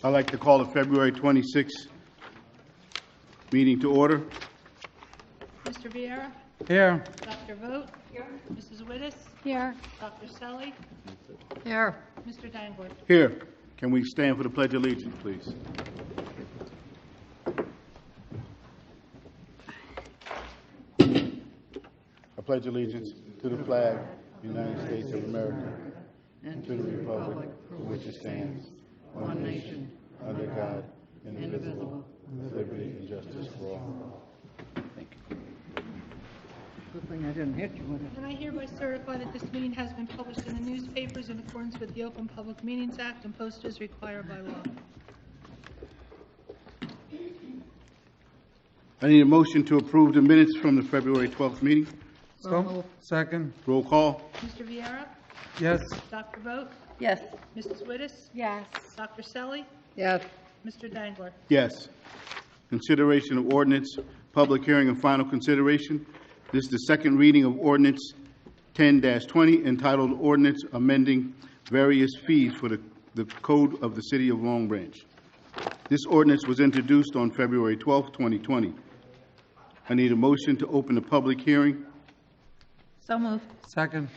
I'd like to call the February 26th meeting to order. Mr. Vieira? Here. Dr. Vogt? Here. Mrs. Wittes? Here. Dr. Selly? Here. Mr. Dangler? Here. Can we stand for the Pledge of Allegiance, please? I pledge allegiance to the flag of the United States of America and to the republic for which it stands, one nation, under God, indivisible, with liberty and justice for all. Thank you. Good thing I didn't hit you with it. And I hereby certify that this meeting has been published in the newspapers in accordance with the Open Public Meetings Act and posted as required by law. I need a motion to approve the minutes from the February 12th meeting. So moved. Second. Roll call. Mr. Vieira? Yes. Dr. Vogt? Yes. Mrs. Wittes? Yes. Dr. Selly? Yes. Mr. Dangler? Yes. Consideration of ordinance, public hearing and final consideration. This is the second reading of ordinance 10-20 entitled Ordinance Amending Various Fees for the Code of the City of Long Branch. This ordinance was introduced on February 12, 2020. I need a motion to open the public hearing. So moved. Second.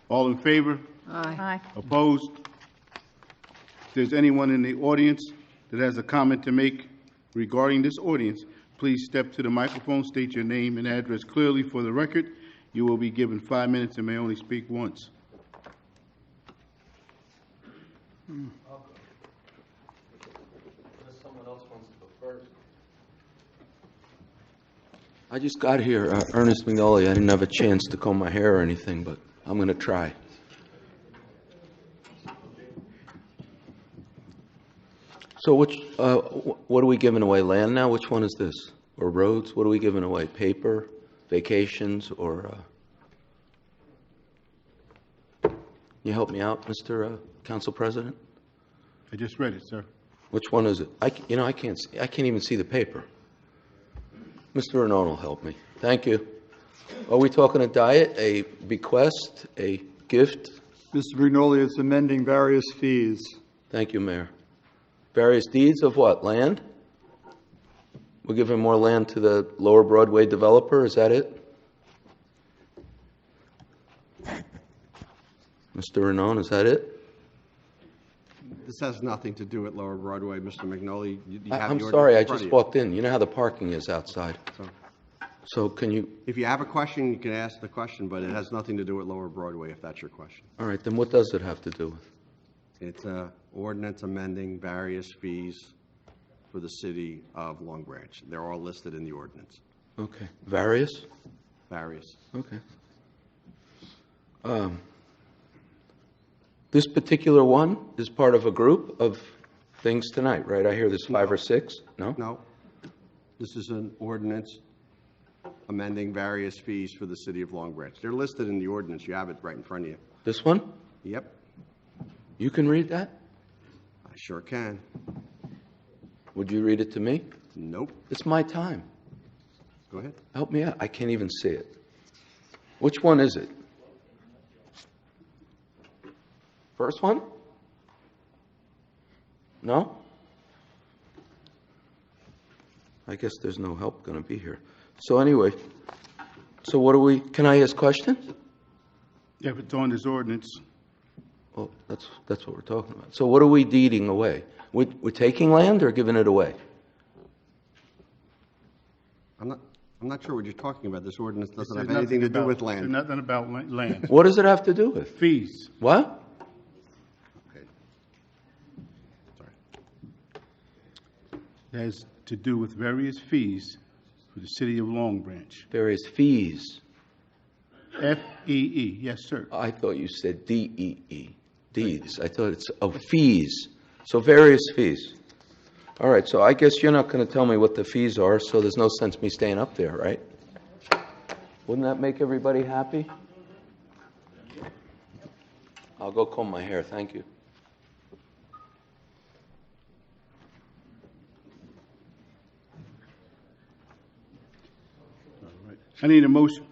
All in favor? Aye. Opposed? If there's anyone in the audience that has a comment to make regarding this ordinance, please step to the microphone, state your name and address clearly for the record. You will be given 5 minutes and may only speak once. Unless someone else wants to go first. I just got here, Ernest McNulty. I didn't have a chance to comb my hair or anything, but I'm going to try. So what are we giving away? Land now? Which one is this? Or roads? What are we giving away? Paper, vacations, or... You help me out, Mr. Council President? I just read it, sir. Which one is it? I can't see, I can't even see the paper. Mr. Renaud will help me. Thank you. Are we talking a diet, a bequest, a gift? Mr. Brignoli is amending various fees. Thank you, Mayor. Various deeds of what? Land? We're giving more land to the Lower Broadway developer, is that it? Mr. Renaud, is that it? This has nothing to do with Lower Broadway, Mr. McNulty. I'm sorry, I just walked in. You know how the parking is outside. So can you... If you have a question, you can ask the question, but it has nothing to do with Lower Broadway, if that's your question. All right, then what does it have to do with? It's an ordinance amending various fees for the city of Long Branch. They're all listed in the ordinance. Okay. Various? Various. Okay. This particular one is part of a group of things tonight, right? I hear there's 5 or 6. No? No. This is an ordinance amending various fees for the city of Long Branch. They're listed in the ordinance. You have it right in front of you. This one? Yep, You can read that? I sure can. Would you read it to me? Nope. It's my time. Go ahead. Help me out. I can't even see it. Which one is it? First one? No? I guess there's no help going to be here. So anyway, so what do we, can I ask questions? Yeah, if it's on this ordinance, Well, that's what we're talking about. So what are we deeding away? We're taking land or giving it away? I'm not sure what you're talking about. This ordinance doesn't There's have anything to do with there's land. nothing about land. What does it have to do with? Fees. What? Okay. Sorry. It has to do with various fees for the city of Long Branch. Various fees. F-E-E, yes, sir. I thought you said D-E-E. Deeds. I thought it's, oh, fees. So various fees. All right, so I guess you're not going to tell me what the fees are, so there's no sense me staying up there, right? Wouldn't that make everybody happy? I'll go comb my hair, thank you. All right. I need a motion.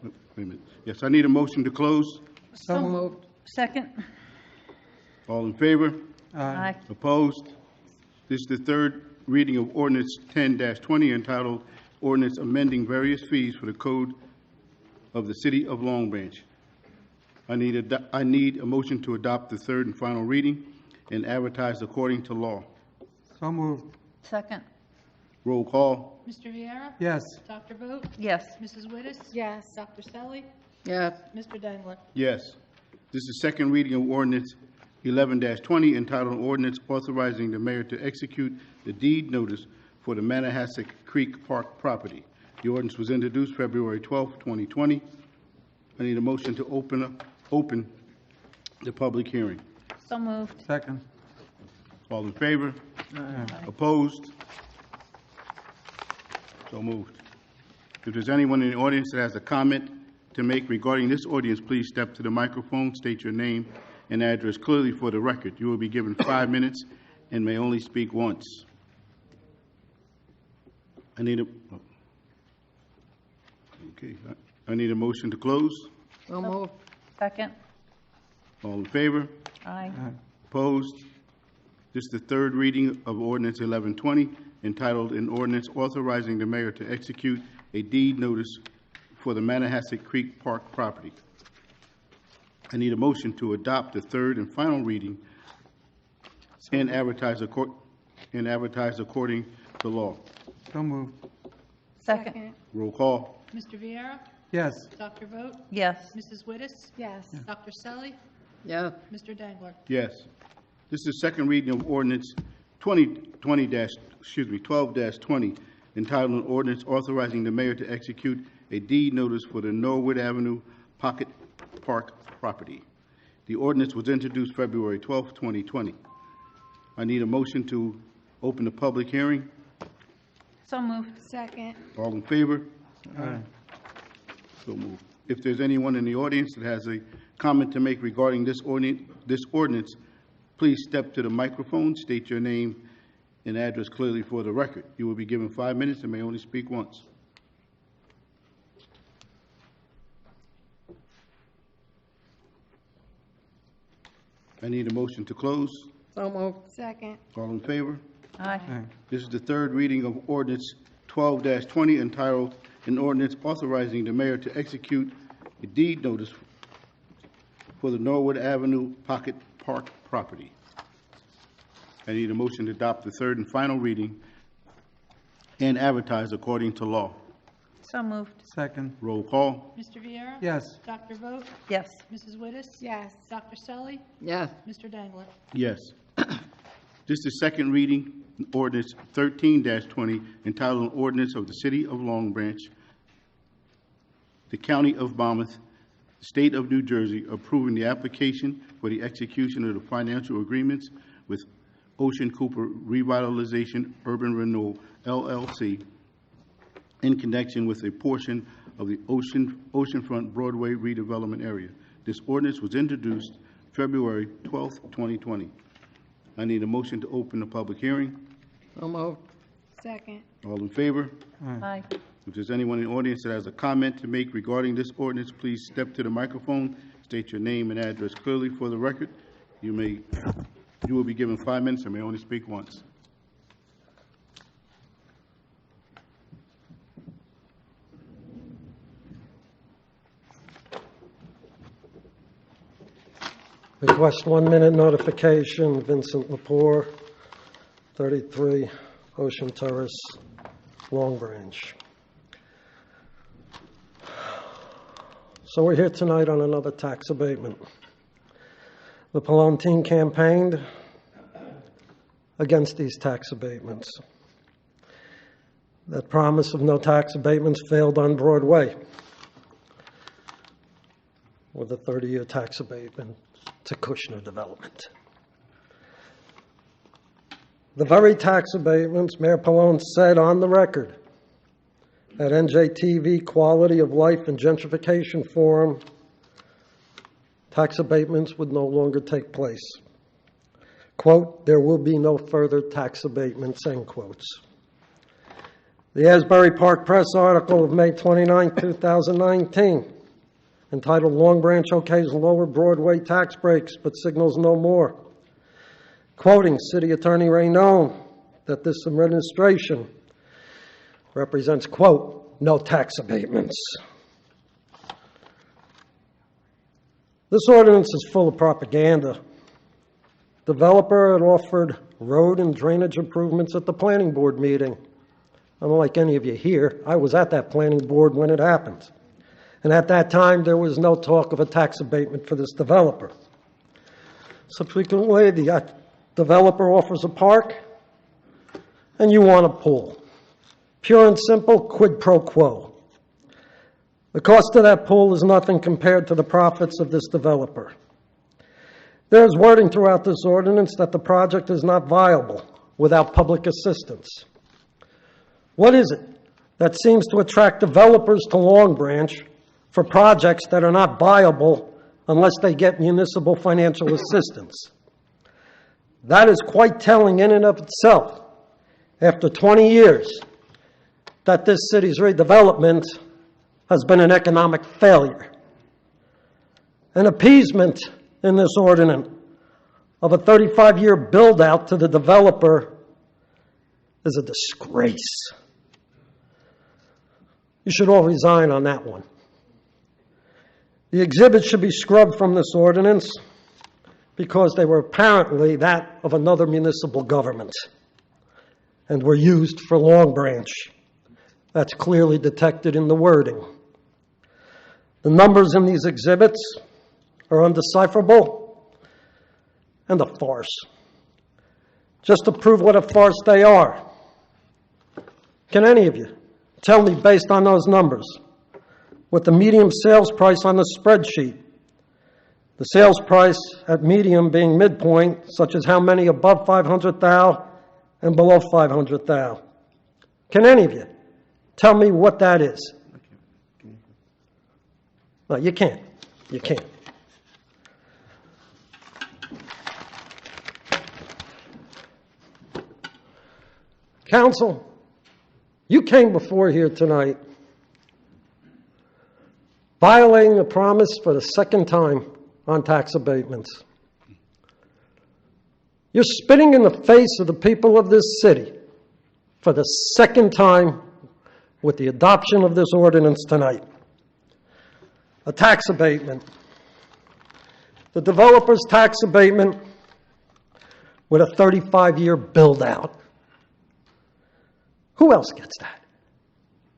Wait a minute. Yes, I need a motion to close. So moved. Second. All in favor? Aye. Opposed? This is the third reading of ordinance 10-20 entitled Ordinance Amending Various Fees for the Code of the City of Long Branch. I need a motion to adopt the third and final reading and advertise according to law. So moved. Second. Roll call. Mr. Viera? Yes. Dr. Vogt? Yes. Mrs. Wittes? Yes. Dr. Selly? Yes. Mr. Dangler? Yes. This is the second reading of ordinance 11-20 entitled Ordinance Authorizing the Mayor to Execute the Deed Notice for the Manahasset Creek Park property. The ordinance was introduced February 12, 2020. I need a motion to open the public hearing. So moved. Second. All in favor? Opposed? So moved. If there's anyone in the audience that has a comment to make regarding this ordinance, please step to the microphone, state your name and address clearly for the record. You will be given 5 minutes and may only speak once. I need a motion to close. So moved. Second. All in favor? Aye. Opposed? This is the third reading of ordinance 11-20 entitled An Ordinance Authorizing the Mayor to Execute a Deed Notice for the Manahasset Creek Park property. I need a motion to adopt the third and final reading and advertise according to law. So moved. Second. Roll call. Mr. Viera? Yes. Dr. Vogt? Yes. Mrs. Wittes? Yes. Dr. Selly? Yes. Mr. Dangler? Yes. This is the second reading of ordinance 12-20 entitled An Ordinance Authorizing the Mayor to Execute a Deed Notice for the Norwood Avenue Pocket Park property. The ordinance was introduced February 12, 2020. I need a motion to open the public hearing. So moved. Second. All in favor? Aye. So moved. If there's anyone in the audience that has a comment to make regarding this ordinance, please step to the microphone, state your name and address clearly for the record. You will be given 5 minutes and may only speak once. I need a motion to close. So moved. Second. All in favor? Aye. This is the third reading of ordinance 12-20 entitled An Ordinance Authorizing the Mayor to Execute a Deed Notice for the Norwood Avenue Pocket Park property. I need a motion to adopt the third and final reading and advertise according to law. So moved. Second. Roll call. Mr. Viera? Yes. Dr. Vogt? Yes. Mrs. Wittes? Yes. Dr. Selly? Yes. Mr. Dangler? Yes. This is the second reading, ordinance 13-20, entitled An Ordinance of the City of Long Branch, the County of Monmouth, State of New Jersey, approving the application for the execution of the financial agreements with Ocean Cooper Revitalization Urban Renewal, LLC, in connection with a portion of the oceanfront Broadway redevelopment area. This ordinance was introduced February 12th, 2020. I need a motion to open the public hearing. So moved. Second. All in favor? Aye. If there's anyone in the audience that has a comment to make regarding this ordinance, please step to the microphone, state your name and address clearly for the record. You will be given 5 minutes and may only speak once. Request 1-minute notification, Vincent Lepore, 33 Ocean Terrace, Long Branch. So we're here tonight on another tax abatement. The Palone team campaigned against these tax abatements. That promise of no tax abatements failed on Broadway with a 30-year tax abatement to Kushner Development. The very tax abatements Mayor Palone said on the record at NJTV Quality of Life and Gentrification Forum, tax abatements would no longer take place. Quote, there will be no further tax abatements, end quotes. The Asbury Park Press article of May 29, 2019, entitled Long Branch Okays Lower Broadway Tax Breaks, but Signals No More. Quoting City Attorney Raynone, that this administration represents, quote, no tax abatements. This ordinance is full of propaganda. Developer had offered road and drainage improvements at the planning board meeting. Unlike any of you here, I was at that planning board when it happened. And at that time, there was no talk of a tax abatement for this developer. Subsequently, the developer offers a park, and you want a pool. Pure and simple, quid pro quo. The cost of that pool is nothing compared to the profits of this developer. There's wording throughout this ordinance that the project is not viable without public assistance. What is it that seems to attract developers to Long Branch for projects that are not viable unless they get municipal financial assistance? That is quite telling in and of itself, after 20 years, that this city's redevelopment has been an economic failure. An appeasement in this ordinance of a 35-year build-out to the developer is a disgrace. You should all resign on that one. The exhibits should be scrubbed from this ordinance because they were apparently that of another municipal government and were used for Long Branch. That's clearly detected in the wording. The numbers in these exhibits are undecipherable and a farce. Just to prove what a farce they are, can any of you tell me, based on those numbers, what the medium sales price on the spreadsheet, the sales price at medium being midpoint, such as how many above 500,000 and below 500,000? Can any of you tell me what that is? No, you can't. You can't. Council, you came before here tonight violating a promise for the second time on tax abatements. You're spitting in the face of the people of this city for the second time with the adoption of this ordinance tonight. A tax abatement. The developer's tax abatement with a 35-year build-out. Who else gets that?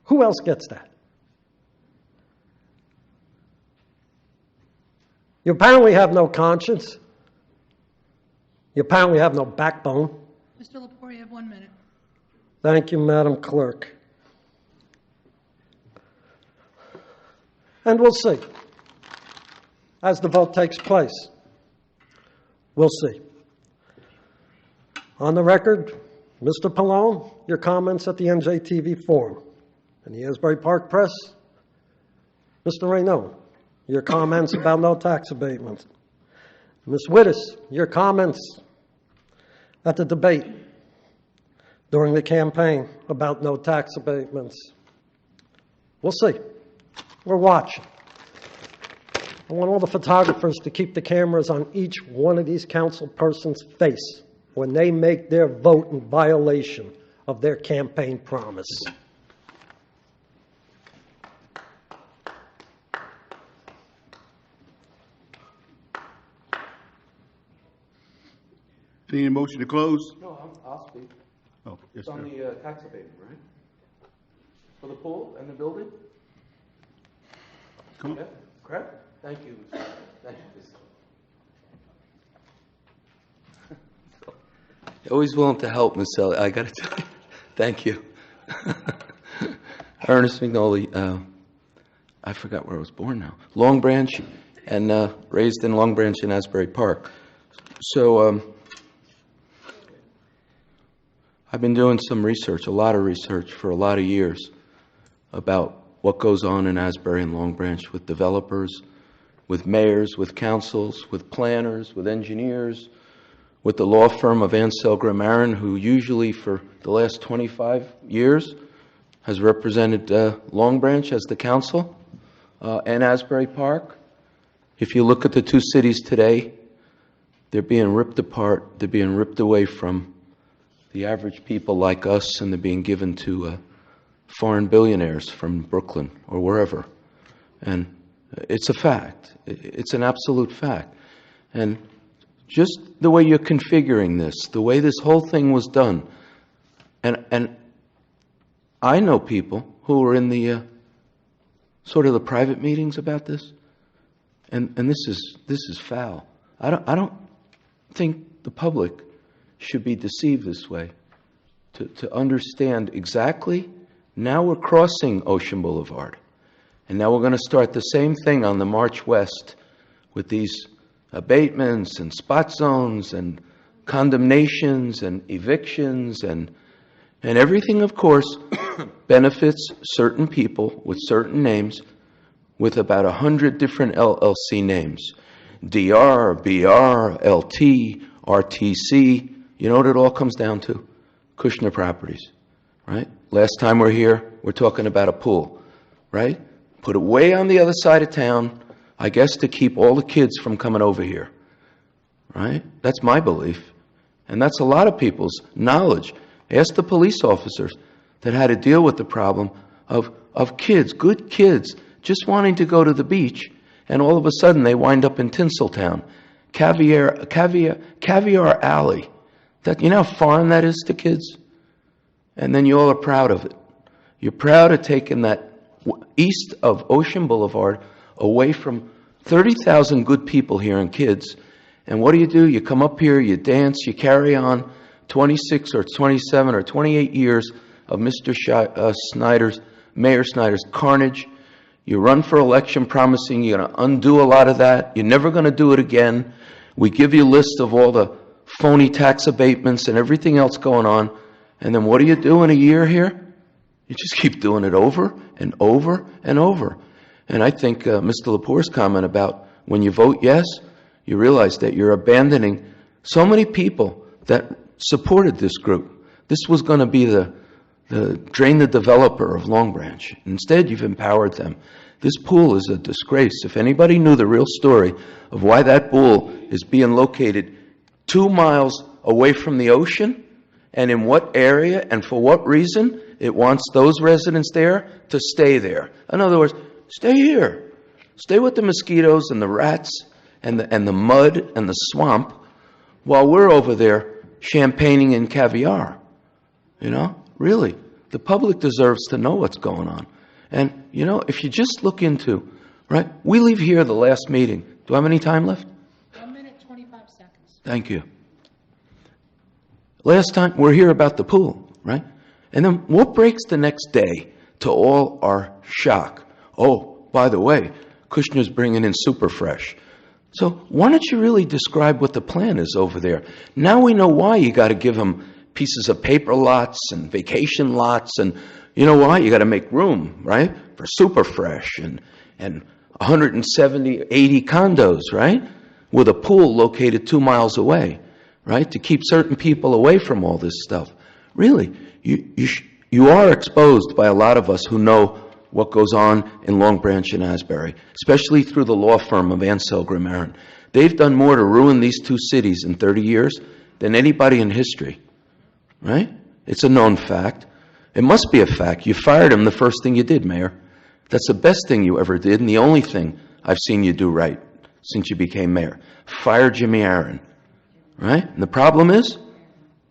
Who else gets that? You apparently have no conscience. You apparently have no backbone. Mr. Lepore, you have 1 minute. Thank you, Madam Clerk. And we'll see. As the vote takes place, we'll see. On the record, Mr. Pallone, your comments at the NJTV Forum and the Asbury Park Press. Mr. Raynaud, your comments about no tax abatements. Ms. Wittes, your comments at the debate during the campaign about no tax abatements. We'll see. We're watching. I want all the photographers to keep the cameras on each one of these council persons' face when they make their vote in violation of their campaign promise. Need a motion to close? No, I'll speak. Oh, yes, It's on sir. the tax abatement, right? For the pool and the building? Come on. Yeah, correct? Thank you. Thank you. You're always willing to help, Ms. Elliott. I got to tell you, thank you. Ernest McNolly, I forgot where I was born now. Long Branch, and raised in Long Branch in Asbury Park. So I've been doing some research, a lot of research for a lot of years about what goes on in Asbury and Long Branch with developers, with mayors, with councils, with planners, with engineers, with the law firm of Ansel Grammarian, who usually for the last 25 years has represented Long Branch as the council and Asbury Park. If you look at the two cities today, they're being ripped apart. They're being ripped away from the average people like us, and they're being given to foreign billionaires from Brooklyn or wherever. And it's a fact. It's an absolute fact. And just the way you're configuring this, the way this whole thing was done, and I know people who are in the sort of the private meetings about this, and this is foul. I don't think the public should be deceived this way. To understand exactly, now we're crossing Ocean Boulevard, and now we're going to start the same thing on the March West with these abatements and spot zones and condemnations and evictions and everything, of course, benefits certain people with certain names with about 100 different LLC names. DR, BR, LT, RTC. You know what it all comes down to? Kushner Properties, right? Last time we're here, we're talking about a pool, right? Put it way on the other side of town, I guess to keep all the kids from coming over here, right? That's my belief. And that's a lot of people's knowledge. Ask the police officers that had to deal with the problem of kids, good kids, just wanting to go to the beach, and all of a sudden they wind up in Tinseltown, Caviar Alley. That, you know how foreign that is to kids? And then you all are proud of it. You're proud of taking that east of Ocean Boulevard away from 30,000 good people here and kids. And what do? You come up here, you dance, you carry on 26 or 27 or 28 years of Mayor Snyder's carnage. You run for election promising you're going to undo a lot of that. You're never going to do it again. We give you a list of all the phony tax abatements and everything else going on. And then what do you do in a year here? You just keep doing it over and over and over. And I think Mr. Lepore's comment about when you vote yes, you realize that you're abandoning so many people that supported this group. This was going to be the drain the developer of Long Branch. Instead, you've empowered them. This pool is a disgrace. If anybody knew the real story of why that pool is being located 2 miles away from the ocean, and in what area and for what reason it wants those residents there to stay there. In other words, stay here. Stay with the mosquitoes and the rats and the mud and the swamp while we're over there champagning and caviar. You know, really, the public deserves to know what's going on. And, you know, if you just look into, right, we leave here the last meeting. Do I have any time left? 1 minute, 25 seconds. Thank you. Last time, we're here about the pool, right? And then what breaks the next day to all our shock? Oh, by the way, Kushner's bringing in super fresh. So why don't you really describe what the plan is over there? Now we know why you got to give them pieces of paper lots and vacation lots, and you know why? You got to make room, right, for super fresh and 170, 80 condos, right, with a pool located 2 miles away, right, to keep certain people away from all this stuff. Really, you are exposed by a lot of us who know what goes on in Long Branch and Asbury, especially through the law firm of Ansel Grimarin. They've done more to ruin these two cities in 30 years than anybody in history, right? It's a known fact. It must be a fact. You fired him the first thing you did, Mayor. That's the best thing you ever did and the only thing I've seen you do right since you became mayor. Fire Jimmy Aaron, right? And the problem is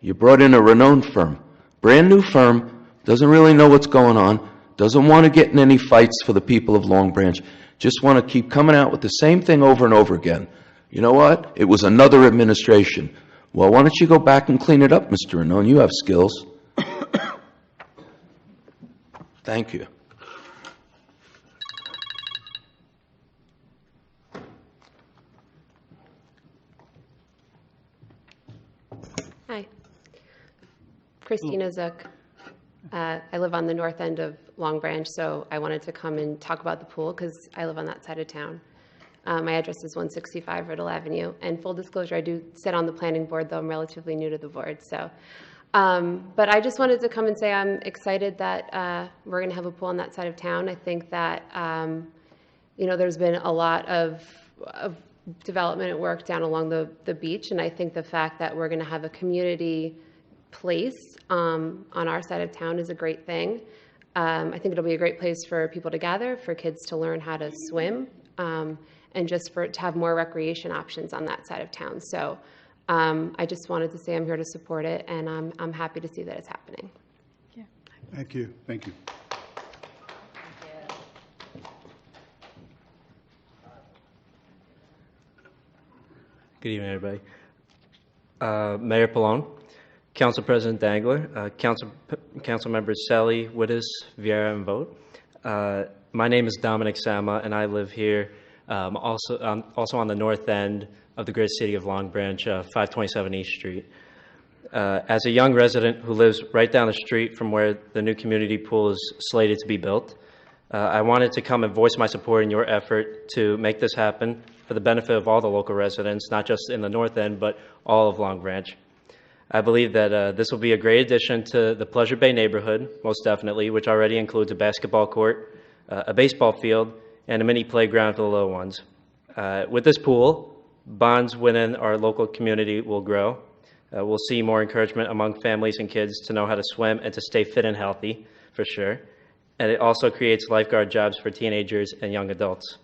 you brought in a renowned firm, brand new firm, doesn't really know what's going on, doesn't want to get in any fights for the people of Long Branch, just want to keep coming out with the same thing over and over again. You know what? It was another administration. Well, why don't you go back and clean it up, Mr. Ranone? You have skills. Thank you. Hi. Christina Zook. I live on the north end of Long Branch, so I wanted to come and talk about the pool because I live on that side of town. My address is 165 Riddle Avenue, and full disclosure, I do sit on the planning board, though I'm relatively new to the board. So, but I just wanted to come and say I'm excited that we're going to have a pool on that side of town. I think that there's been a lot of development and work down along the beach, and I think the fact that we're going to have a community place on our side of town is a great thing. I think it'll be a great place for people to gather, for kids to learn how to swim, and just to have more recreation options on that side of town. So I just wanted to say I'm here to support it, and I'm happy to see that it's happening. Thank you. Thank you. Good evening, everybody. Mayor Pallone, Council President Dangler, Council Members Selly, Wittes, Vieira, and Vogt. My name is Dominic Sama, and I live here also on the north end of the great city of Long Branch, 527 East Street. As a young resident who lives right down the street from where the new community pool is slated to be built, I wanted to come and voice my support in your effort to make this happen for the benefit of all the local residents, not just in the north end, but all of Long Branch. I believe that this will be a great addition to the Pleasure Bay neighborhood, most definitely, which already includes a basketball court, a baseball field, and a mini playground for the little ones. With this pool, bonds within our local community will grow. We'll see more encouragement among families and kids to know how to swim and to stay fit and healthy, for sure. And it also creates lifeguard jobs for teenagers and young adults.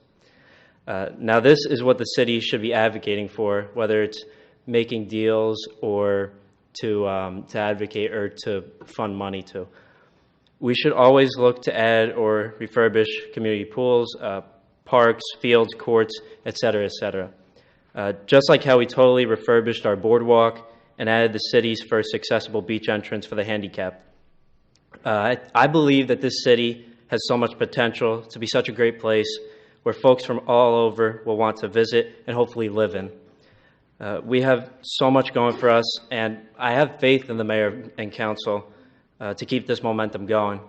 Now, this is what the city should be advocating for, whether it's making deals or to advocate or to fund money to. We should always look to add or refurbish community pools, parks, fields, courts, et cetera, et cetera. Just like how we totally refurbished our boardwalk and added the city's first accessible beach entrance for the handicapped. I believe that this city has so much potential to be such a great place where folks from all over will want to visit and hopefully live in. We have so much going for us, and I have faith in the mayor and council to keep this momentum going.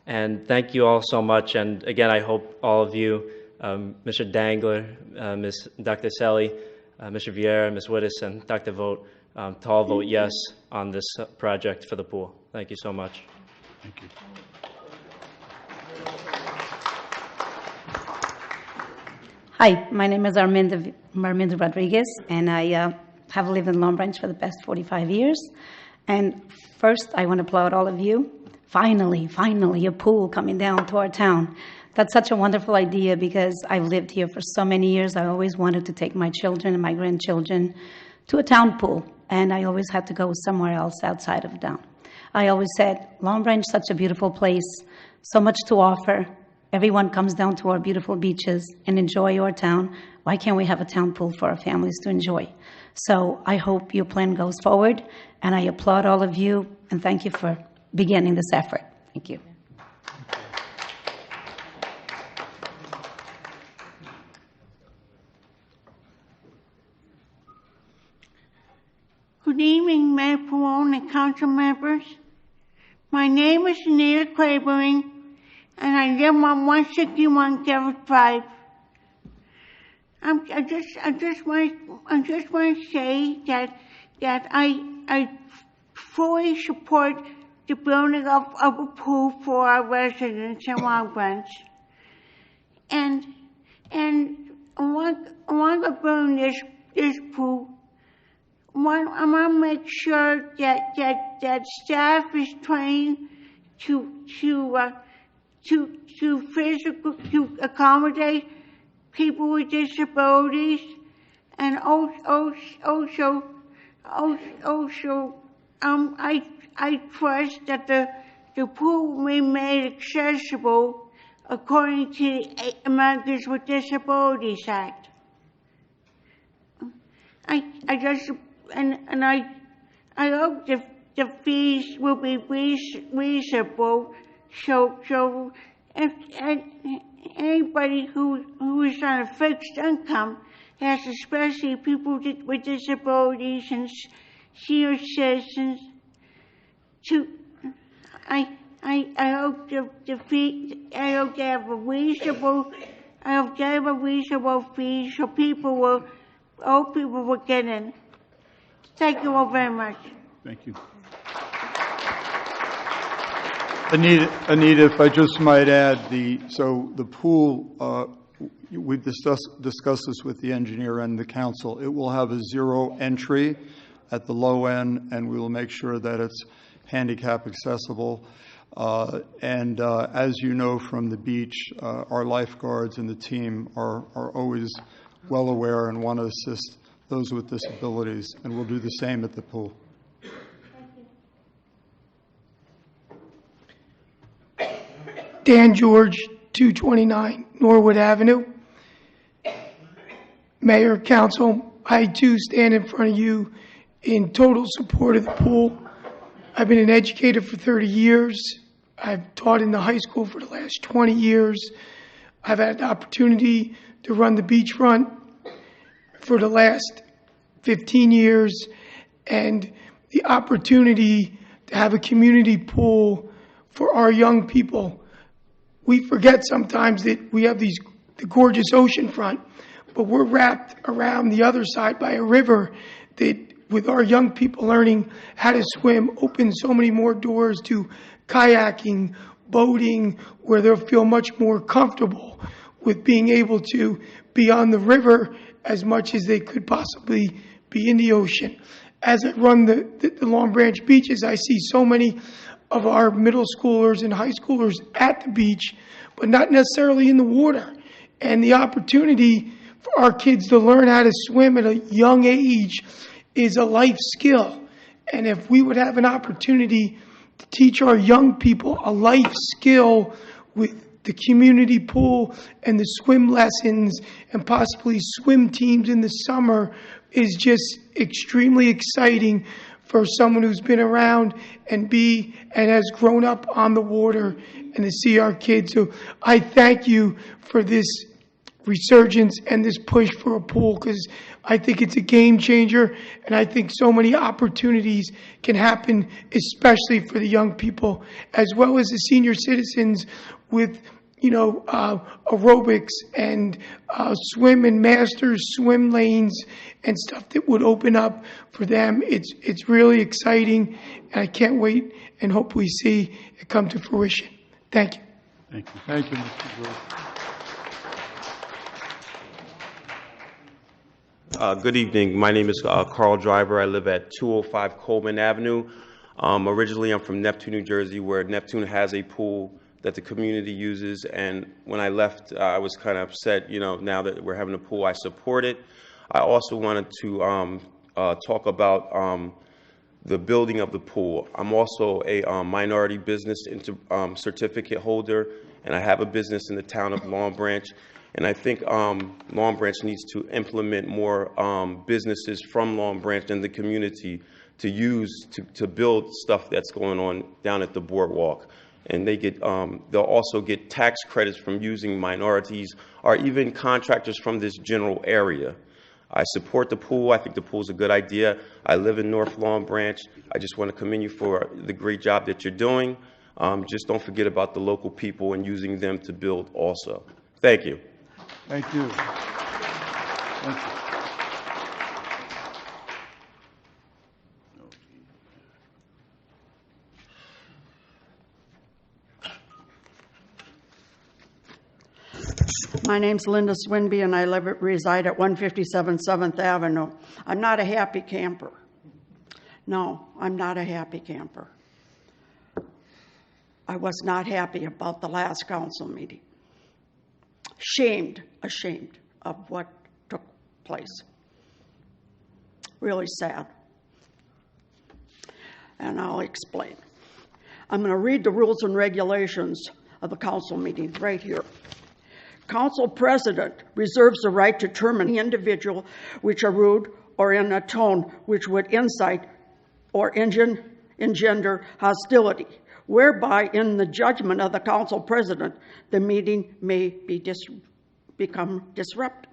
And thank you all so much. And again, I hope all of you, Mr. Dangler, Dr. Selly, Mr. Vieira, Ms. Wittes, and Dr. Vogt, to all vote yes on this project for the pool. Thank you so much. Thank you. Hi, my name is Arminda Rodriguez, and I have lived in Long Branch for the past 45 years. And first, I want to applaud all of you. Finally, a pool coming down to our town. That's such a wonderful idea because I've lived here for so many years. I always wanted to take my children and my grandchildren to a town pool, and I always had to go somewhere else outside of town. I always said, Long Branch is such a beautiful place, so much to offer. Everyone comes down to our beautiful beaches and enjoy our town. Why can't we have a town pool for our families to enjoy? So I hope your plan goes forward, and I applaud all of you, and thank you for beginning this effort. Thank you. Good evening, Mayor Pallone and council members. My name is Anita Clavering, and I live on 161 Garrett Drive. I just want to say that I fully support the building of a pool for our residents in Long Branch. And I want to build this pool. I want to make sure that staff is trained to accommodate people with disabilities, and also I trust that the pool will be made accessible according to the Americans with Disabilities Act. I hope the fees will be reasonable. So if anybody who is on a fixed income, as especially people with disabilities and senior citizens, I hope the fee. I hope they have a reasonable. I hope they have a reasonable fee so all people will get in. Thank you all very much. Thank you. Anita, if I just might add, the pool, we've discussed this with the engineer and the council. It will have a zero entry at the low end, and we will make sure that it's handicap accessible. And as you know from the beach, our lifeguards and the team are always well aware and want to assist those with disabilities, and we'll do the same at the pool. Dan George, 229 Norwood Avenue. Mayor, Council, I too stand in front of you in total support of the pool. I've been an educator for 30 years. I've taught in the high school for the last 20 years. I've had the opportunity to run the beachfront for the last 15 years, and the opportunity to have a community pool for our young people. We forget sometimes that we have the gorgeous ocean front, but we're wrapped around the other side by a river that, with our young people learning how to swim, opens so many more doors to kayaking, boating, where they'll feel much more comfortable with being able to be on the river as much as they could possibly be in the ocean. As I run the Long Branch beaches, I see so many of our middle schoolers and high schoolers at the beach, but not necessarily in the water. And the opportunity for our kids to learn how to swim at a young age is a life skill. And if we would have an opportunity to teach our young people a life skill with the community pool and the swim lessons and possibly swim teams in the summer, is just extremely exciting for someone who's been around and has grown up on the water, and to see our kids. So I thank you for this resurgence and this push for a pool, because I think it's a game changer, and I think so many opportunities can happen, especially for the young people, as well as the senior citizens with aerobics and swim and masters swim lanes and stuff that would open up for them. It's really exciting, and I can't wait and hope we see it come to fruition. Thank you. Thank you. Thank you, Mr. George. Good evening. My name is Carl Driver. I live at 205 Coleman Avenue. Originally, I'm from Neptune, New Jersey, where Neptune has a pool that the community uses. And when I left, I was kind of upset. Now that we're having a pool, I support it. I also wanted to talk about the building of the pool. I'm also a minority business certificate holder, and I have a business in the town of Long Branch. And I think Long Branch needs to implement more businesses from Long Branch and the community to use to build stuff that's going on down at the boardwalk. And they'll also get tax credits from using minorities or even contractors from this general area. I support the pool. I think the pool is a good idea. I live in North Long Branch. I just want to commend you for the great job that you're doing. Just don't forget about the local people and using them to build also. Thank you. Thank you. Thank you. My name's Linda Swinby, and I reside at 157 7th Avenue. I'm not a happy camper. No, I'm not a happy camper. I was not happy about the last council meeting. Ashamed of what took place. Really sad. And I'll explain. I'm going to read the rules and regulations of the council meeting right here. Council president reserves the right to terminate any individual which are rude or in a tone which would incite or engender hostility, whereby in the judgment of the council president, the meeting may become disruptive.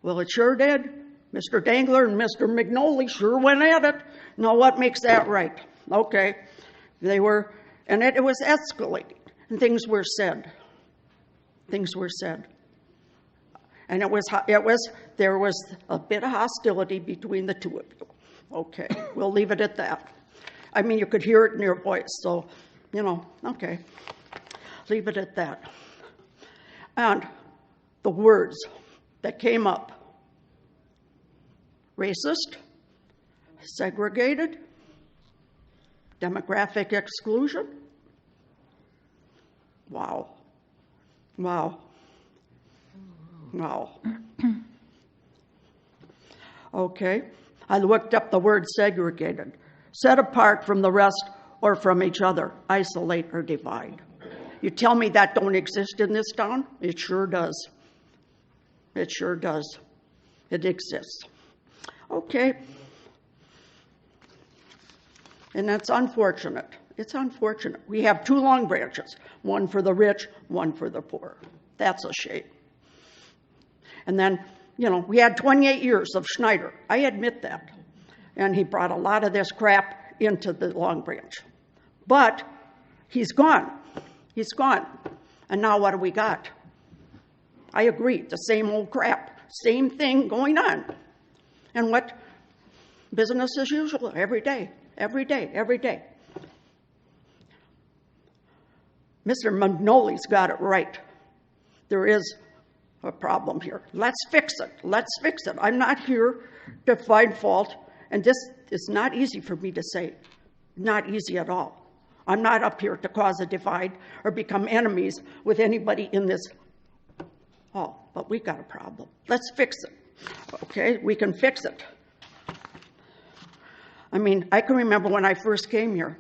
Well, it sure did. Mr. Dangler and Mr. McNolly sure went at it. Now, what makes that right? Okay. And it was escalating, and things were said. Things were said. And there was a bit of hostility between the two of you. Okay, we'll leave it at that. I mean, you could hear it in your voice, so, okay. Leave it at that. And the words that came up: racist, segregated, demographic exclusion. Wow. Wow. Wow. Okay. I looked up the word segregated. Set apart from the rest or from each other, isolate or divide. You tell me that don't exist in this town? It sure does. It sure does. It exists. Okay. And that's unfortunate. It's unfortunate. We have two Long Branches, one for the rich, one for the poor. That's a shame. And then, we had 28 years of Schneider. I admit that. And he brought a lot of this crap into the Long Branch. But he's gone. He's gone. And now what do we got? I agree, the same old crap, same thing going on. And what? Business as usual, every day, every day, every day. Mr. Magnoli's got it right. There is a problem here. Let's fix it. Let's fix it. I'm not here to find fault, and this is not easy for me to say. Not easy at all. I'm not up here to cause a divide or become enemies with anybody in this hall, but we got a problem. Let's fix it. Okay, we can fix it. I mean, I can remember when I first came here.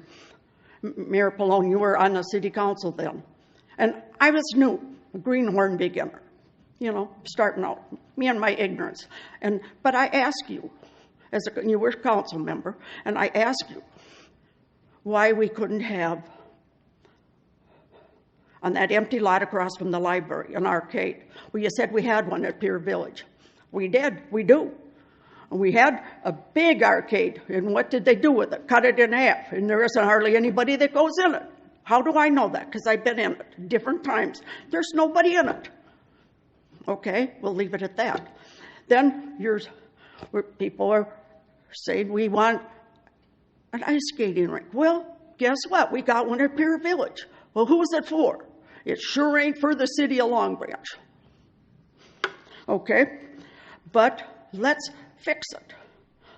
Mayor Pallone, you were on the city council then. And I was new, a greenhorn beginner, starting out, me and my ignorance. But I ask you, you were a council member, and I ask you why we couldn't have, on that empty lot across from the library, an arcade. Well, you said we had one at Pier Village. We did, we do. We had a big arcade, and what did they do with it? Cut it in half, and there isn't hardly anybody that goes in it. How do I know that? Because I've been in it different times. There's nobody in it. Okay, we'll leave it at that. Then people are saying we want an ice skating rink. Well, guess what? We got one at Pier Village. Well, who's it for? It sure ain't for the city of Long Branch. Okay, but let's fix it.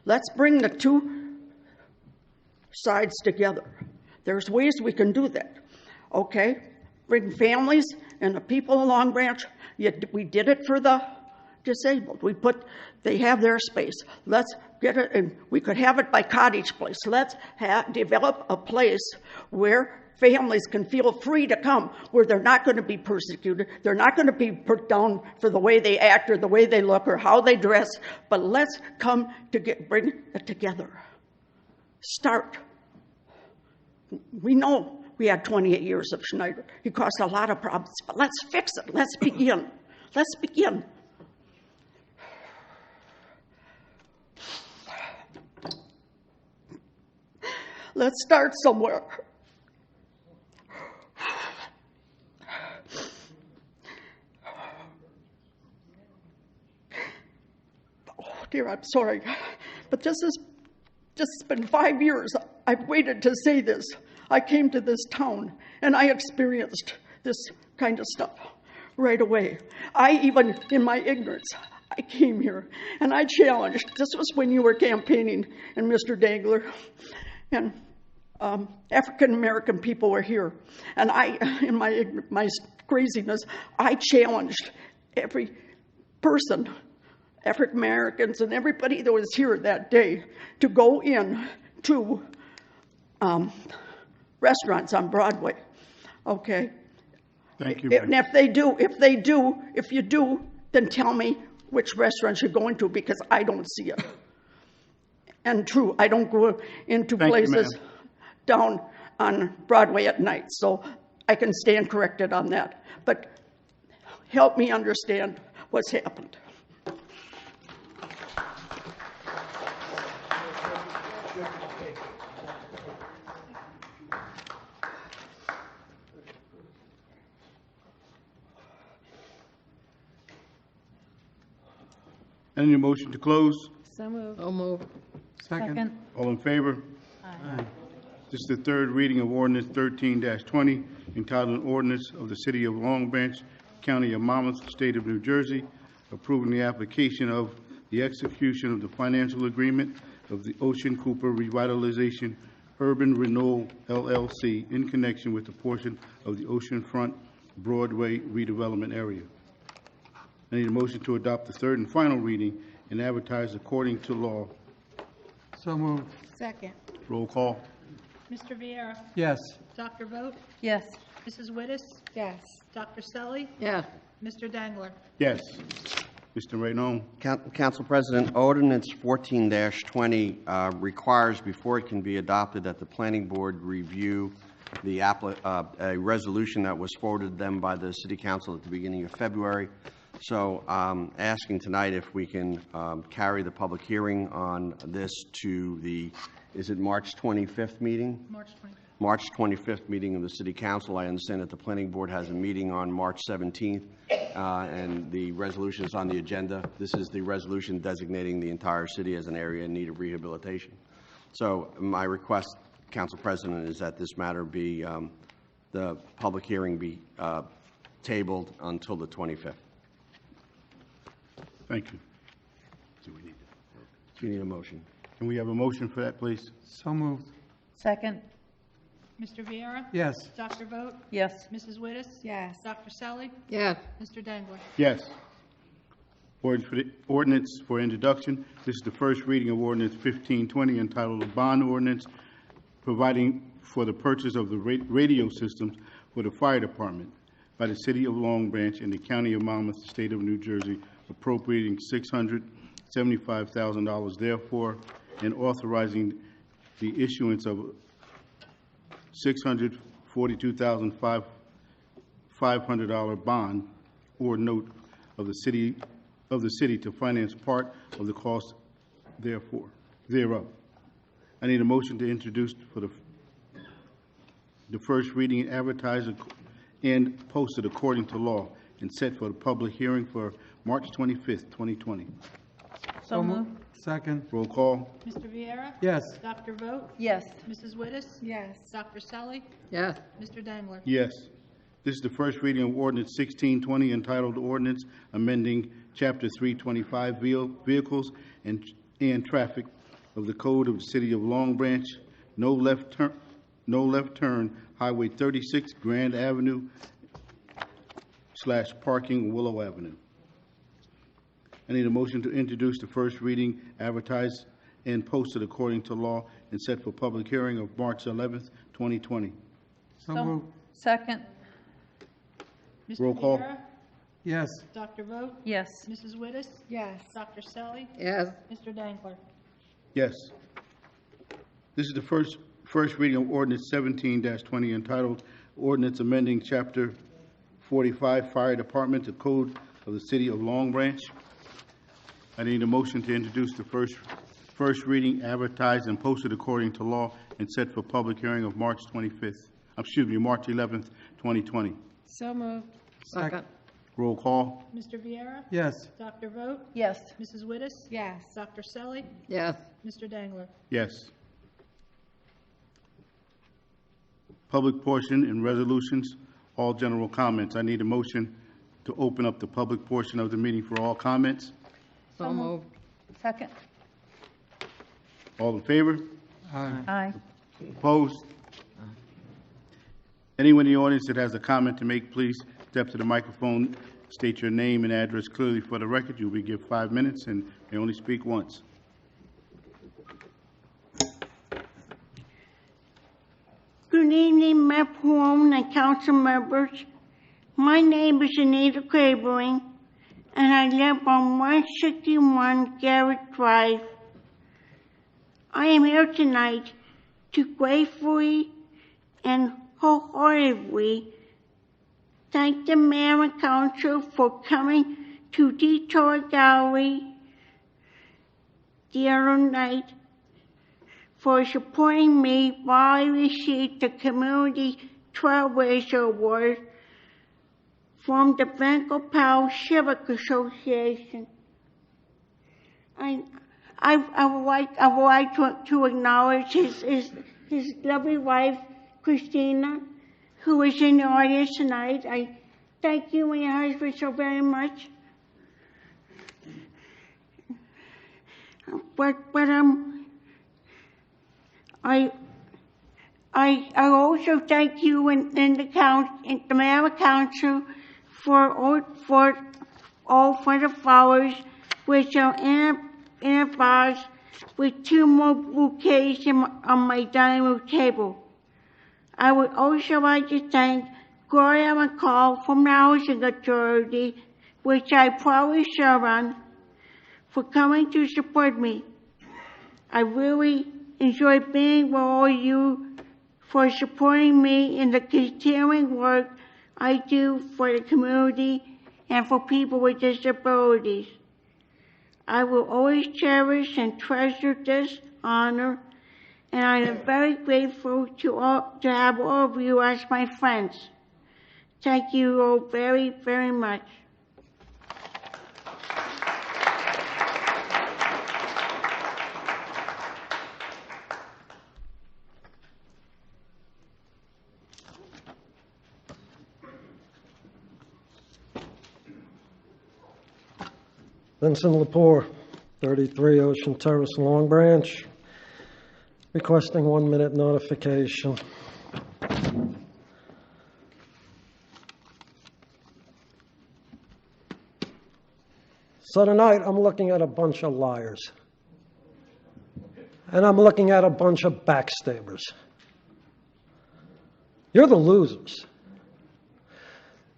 Let's bring the two sides together. There's ways we can do that. Okay, bring families and the people of Long Branch. We did it for the disabled. They have their space. Let's get it, and we could have it by cottage place. Let's develop a place where families can feel free to come, where they're not going to be persecuted. They're not going to be put down for the way they act or the way they look or how they dress. But let's come to bring it together. Start. We know we had 28 years of Schneider. He caused a lot of problems, but let's fix it. Let's begin. Let's begin. Let's start somewhere. Oh dear, I'm sorry, but this has just been 5 years. I've waited to say this. I came to this town and I experienced this kind of stuff right away. In my ignorance, I came here and I challenged. This was when you were campaigning, and Mr. Dangler, and African American people were here. And in my craziness, I challenged every person, African Americans and everybody that was here that day, to go in to restaurants on Broadway. Okay. Thank you. And if you do, then tell me which restaurants you're going to, because I don't see it. And true, I don't go into places down on Broadway at night, so I can stand corrected on that. But help me understand what's happened. Any motion to close? So moved. So moved. Second. All in favor? Aye. This is the third reading of ordinance 13-20, entitled an ordinance of the City of Long Branch, County of Monmouth, State of New Jersey, approving the application of the the execution of the financial agreement of the Ocean Cooper Revitalization Urban Renewal LLC in connection with the portion of the oceanfront Broadway redevelopment area. I need a motion to adopt the third and final reading and advertise according to law. So moved. Second. Roll call. Mr. Viera. Yes. Dr. Vogt. Yes. Mrs. Wittes. Yes. Dr. Selly. Yeah. Mr. Dangler. Yes. Mr. Raynon. Council President, Ordinance 14-20 requires, before it can be adopted, that the Planning Board review a resolution that was forwarded them by the City Council at the beginning of February. So asking tonight if we can carry the public hearing on this to the, is it March 25th meeting? March 25th. March 25th meeting of the City Council. I understand that the Planning Board has a meeting on March 17th, and the resolution is on the agenda. This is the resolution designating the entire city as an area in need of rehabilitation. So my request, Council President, is that this matter be, the public hearing be tabled until the 25th. Thank you. Do you need a motion? Can we have a motion for that, please? So moved. Second. Mr. Viera. Yes. Dr. Vogt. Yes. Mrs. Wittes. Yes. Dr. Selly. Yeah. Mr. Dangler. Yes. Ordinance for introduction. This is the first reading of Ordinance 1520 entitled a bond ordinance providing for the purchase of the radio systems for the fire department by the City of Long Branch and the County of Monmouth, State of New Jersey, appropriating $675,000 therefore, and authorizing the issuance of $642,500 bond or note of the city to finance part of the cost thereof. I need a motion to introduce for the first reading and advertise and posted according to law and set for the public hearing for March 25th, 2020. So moved. Second. Roll call. Mr. Viera. Yes. Dr. Vogt. Yes. Mrs. Wittes. Yes. Dr. Selly. Yeah. Mr. Dangler. Yes. This is the first reading of Ordinance 1620 entitled Ordinance Amending Chapter 325 Vehicles and Traffic of the Code of the City of Long Branch, no left turn, Highway 36, Grand Avenue / parking, Willow Avenue. I need a motion to introduce the first reading, advertise, and posted according to law, and set for public hearing of March 11th, 2020. So moved. Second. Mr. Roll call. Viera. Yes. Dr. Vogt. Yes. Mrs. Wittes. Yes. Dr. Selly. Yes. Mr. Dangler. Yes. This is the first reading of Ordinance 17-20 entitled Ordinance Amending Chapter 45 Fire Department, the Code of the City of Long Branch. I need a motion to introduce the first reading, advertised, and posted according to law, and set for public hearing of March 11th, 2020. So moved. Second. Roll call. Mr. Viera. Yes. Dr. Vogt. Yes. Mrs. Wittes. Yes. Dr. Selly. Yes. Mr. Dangler. Yes. Public portion and resolutions, all general comments. I need a motion to open up the public portion of the meeting for all comments. So moved. Second. All in favor? Aye. Opposed? Anyone in the audience that has a comment to make, please step to the microphone, state your name and address clearly for the record. You'll be given 5 minutes and may only speak once. Good evening, Mayor Palone and council members. My name is Anita Cravering, and I live on 161 Garrett Drive. I am here tonight to gratefully and wholeheartedly thank the mayor and council for coming to Detroit Gallery the other night, for supporting me while I received the Community Trailblazer Award from the Banco Powell Civic Association. I would like to acknowledge his lovely wife, Christina, who is in the audience tonight. I thank you and your husband so very much. but I also thank you and the mayor and council for the flowers, which are in a vase with 2 more bouquets on my dining room table. I would also like to thank Gloria McCall from the Housing Authority, which I proudly serve on, for coming to support me. I really enjoy being with all you for supporting me in the continuing work I do for the community and for people with disabilities. I will always cherish and treasure this honor, and I am very grateful to have all of you as my friends. Thank you all very, very much. Vincent Lepore, 33 Ocean Terrace, Long Branch, requesting 1-minute notification. So tonight I'm looking at a bunch of liars. And I'm looking at a bunch of backstabbers. You're the losers.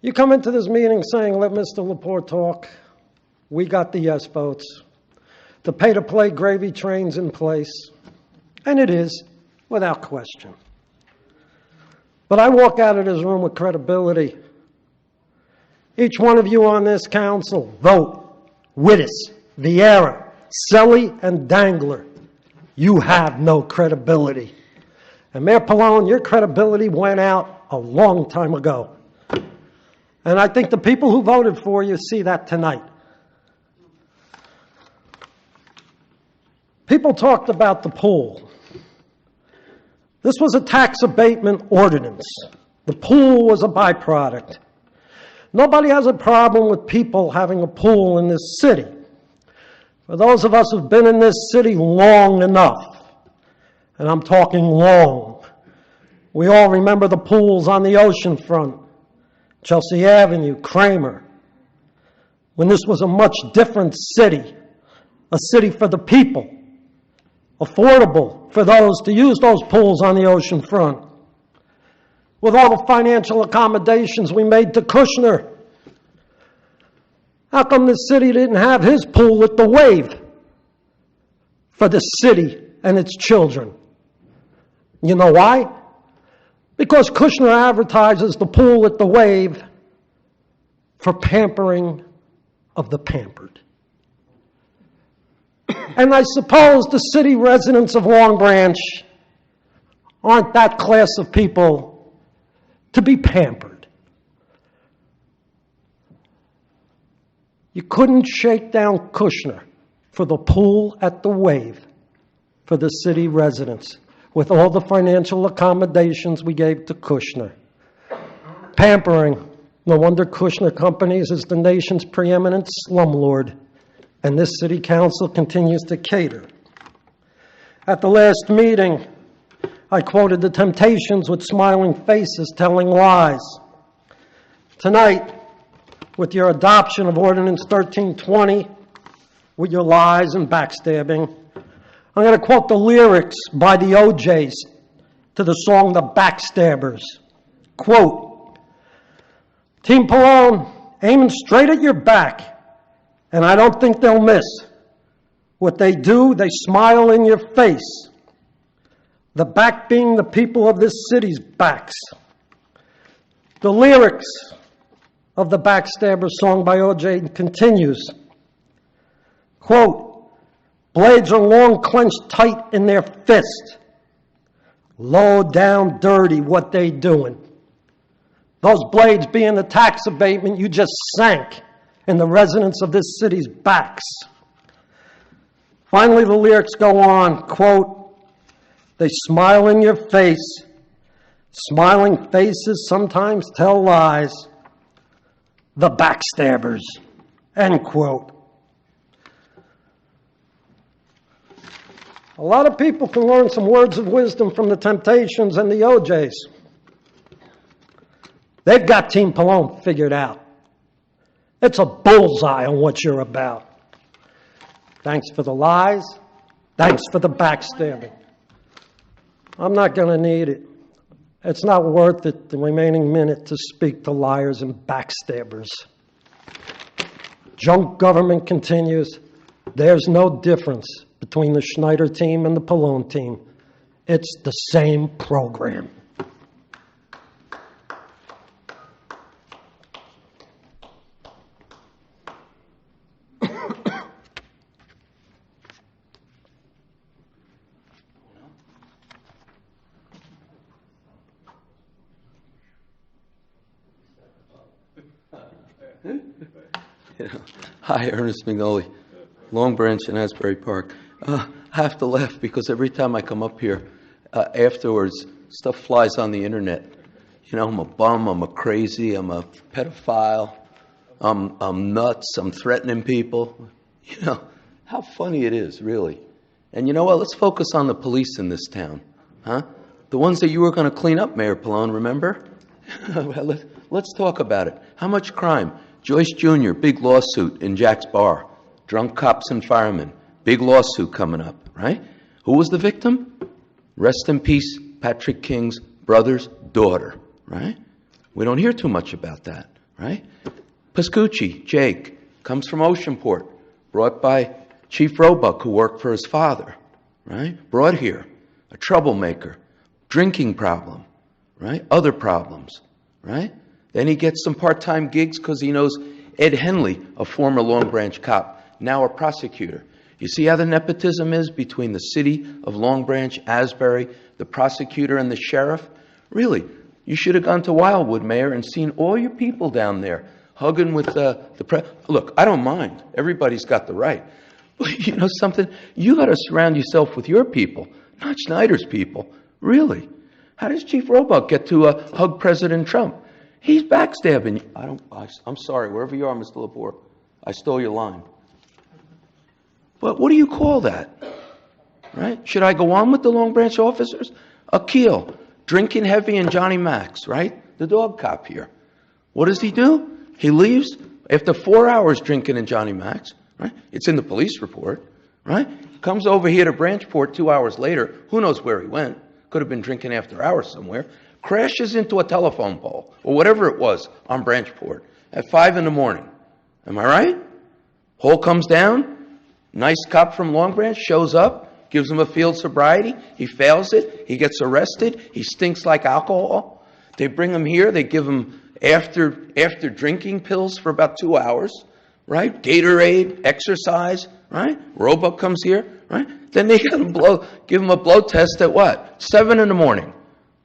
You come into this meeting saying, let Mr. Lepore talk. We got the yes votes. The pay-to-play gravy train's in place. And it is, without question. But I walk out of this room with credibility. Each one of you on this council, Vogt, Wittes, Vieira, Selly, and Dangler, you have no credibility. And Mayor Pallone, your credibility went out a long time ago. And I think the people who voted for you see that tonight. People talked about the pool. This was a tax abatement ordinance. The pool was a byproduct. Nobody has a problem with people having a pool in this city. For those of us who've been in this city long enough, and I'm talking long, we all remember the pools on the ocean front, Chelsea Avenue, Kramer, when this was a much different city, a city for the people, affordable for those to use those pools on the ocean front. With all the financial accommodations we made to Kushner, how come the city didn't have his pool at the Wave for the city and its children? You know why? Because Kushner advertises the pool at the Wave for pampering of the pampered. And I suppose the city residents of Long Branch aren't that class of people to be pampered. You couldn't shake down Kushner for the pool at the Wave for the city residents with all the financial accommodations we gave to Kushner. Pampering. No wonder Kushner Companies is the nation's preeminent slumlord, and this city council continues to cater. At the last meeting, I quoted the Temptations with smiling faces telling lies. Tonight, with your adoption of Ordinance 1320, with your lies and backstabbing, I'm going to quote the lyrics by the OJs to the song The Backstabbers. Quote, Team Pallone, aiming straight at your back, and I don't think they'll miss. What they do, they smile in your face. The back being the people of this city's backs. The lyrics of the Backstabber song by OJ continues. Quote, blades are long, clenched tight in their fist. Low down, dirty, what they doing. Those blades being the tax abatement you just sank in the residents of this city's backs. Finally, the lyrics go on, quote, they smile in your face. Smiling faces sometimes tell lies. The backstabbers, end quote. A lot of people can learn some words of wisdom from the Temptations and the OJs. They've got Team Pallone figured out. It's a bullseye on what you're about. Thanks for the lies. Thanks for the backstabbing. I'm not going to need it. It's not worth it, the remaining minute, to speak to liars and backstabbers. Junk government continues. There's no difference between the Schneider team and the Pallone team. It's the same program. Hi, Ernest McNulty, Long Branch and Asbury Park. I have to laugh because every time I come up here, afterwards, stuff flies on the internet. You know, I'm a bum, I'm a crazy, I'm a pedophile, I'm nuts, I'm threatening people. You know, how funny it is, really. And you know what? Let's focus on the police in this town, huh? The ones that you were going to clean up, Mayor Pallone, remember? Let's talk about it. How much crime? Joyce Jr., big lawsuit in Jack's Bar. Drunk cops and firemen. Big lawsuit coming up, right? Who was the victim? Rest in peace, Patrick King's brother's daughter, right? We don't hear too much about that, right? Pascucci, Jake, comes from Oceanport, brought by Chief Roebuck, who worked for his father, right? Brought here, a troublemaker, drinking problem, right? Other problems, right? Then he gets some part-time gigs because he knows Ed Henley, a former Long Branch cop, now a prosecutor. You see how the nepotism is between the city of Long Branch, Asbury, the prosecutor, and the sheriff? Really, you should have gone to Wildwood, Mayor, and seen all your people down there hugging with the Look, I don't mind. Everybody's got the right. But you know something? You got to surround yourself with your people, not Schneider's people. Really. How does Chief Roebuck get to hug President Trump? He's backstabbing you. I'm sorry, wherever you are, Mr. Lepore. I stole your line. But what do you call that? Right? Should I go on with the Long Branch officers? Akil, drinking heavy in Johnny Max, right? The dog cop here. What does he do? He leaves after 4 hours drinking in Johnny Max, right? It's in the police report, right? Comes over here to Branchport 2 hours later. Who knows where he went? Could have been drinking after hours somewhere. Crashes into a telephone pole, or whatever it was, on Branchport at 5 in the morning. Am I right? Pole comes down. Nice cop from Long Branch shows up, gives him a field sobriety. He fails it. He gets arrested. He stinks like alcohol. They bring him here. They give him after drinking pills for about 2 hours, right? Gatorade, exercise, right? Roebuck comes here, right? Then they give him a blow test at what? 7 in the morning.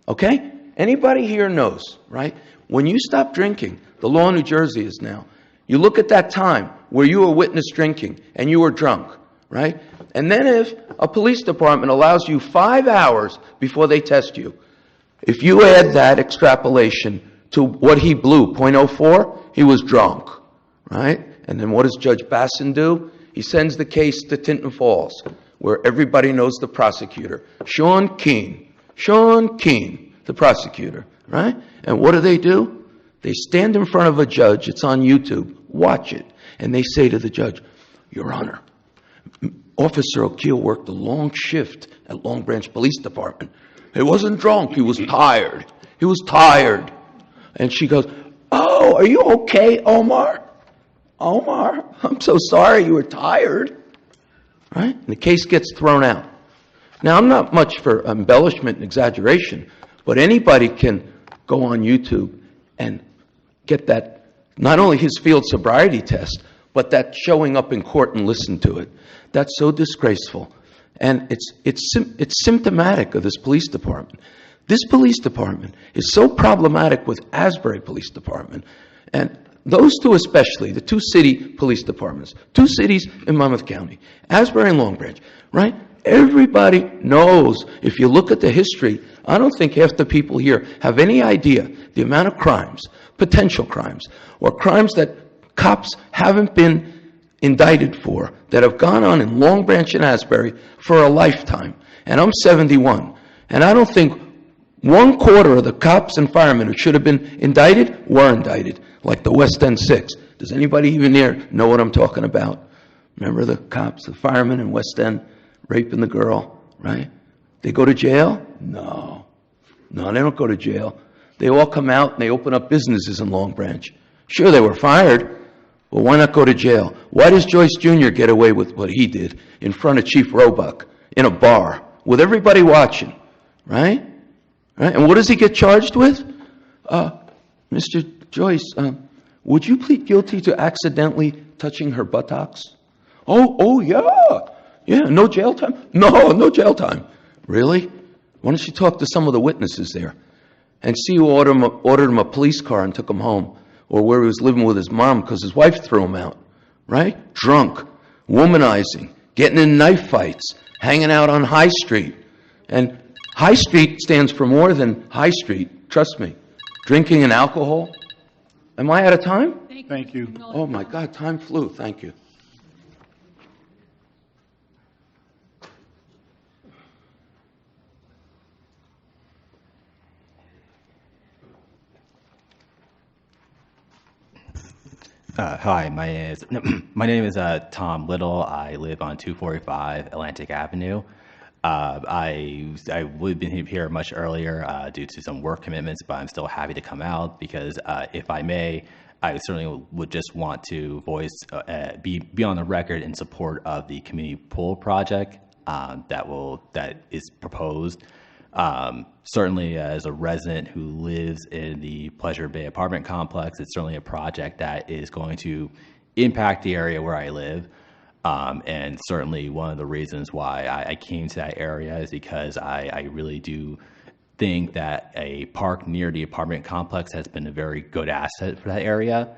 Okay? Anybody here knows, right? When you stop drinking, the law in New Jersey is now, you look at that time where you were witness drinking and you were drunk, right? And then if a police department allows you 5 hours before they test you, if you add that extrapolation to what he blew, 0.04, he was drunk, right? And then what does Judge Bassin do? He sends the case to Tinton Falls, where everybody knows the prosecutor, Sean Keene, the prosecutor, right? And what do? They stand in front of a judge. It's on YouTube. Watch it. And they say to the judge, Your Honor, Officer Akil worked a long shift at Long Branch Police Department. He wasn't drunk. He was tired. And she goes, Oh, are you okay, Omar? Omar, I'm so sorry you were tired. Right? And the case gets thrown out. Now, I'm not much for embellishment and exaggeration, but anybody can go on YouTube and get that, not only his field sobriety test, but that showing up in court and listen to it. That's so disgraceful. And it's symptomatic of this police department. This police department is so problematic with Asbury Police Department, and those two especially, the two city police departments, 2 cities in Monmouth County, Asbury and Long Branch, right? Everybody knows, if you look at the history, I don't think half the people here have any idea the amount of crimes, potential crimes, or crimes that cops haven't been indicted for that have gone on in Long Branch and Asbury for a lifetime. And I'm 71. And I don't think 1/4 of the cops and firemen who should have been indicted were indicted, like the West End Six. Does anybody even here know what I'm talking about? Remember the cops, the firemen in West End raping the girl, right? They go to jail? No. No, they don't go to jail. They all come out and they open up businesses in Long Branch. Sure, they were fired, but why not go to jail? Why does Joyce Jr. get away with what he did in front of Chief Roebuck in a bar with everybody watching, right? Right? And what does he get charged with? Mr. Joyce, would you plead guilty to accidentally touching her buttocks? Oh, yeah. Yeah, no jail time? No jail time. Really? Why don't you talk to some of the witnesses there and see who ordered him a police car and took him home, or where he was living with his mom because his wife threw him out, right? Drunk, womanizing, getting in knife fights, hanging out on High Street. And High Street stands for more than High Street, trust me. Drinking and alcohol. Am I out of time? Thank you. Oh my God, time flew. Thank you. Hi, my name is Tom Little. I live on 245 Atlantic Avenue. I would have been here much earlier due to some work commitments, but I'm still happy to come out because, if I may, I certainly would just want to be on the record in support of the community pool project that is proposed. Certainly, as a resident who lives in the Pleasure Bay apartment complex, it's certainly a project that is going to impact the area where I live. And certainly one of the reasons why I came to that area is because I really do think that a park near the apartment complex has been a very good asset for that area,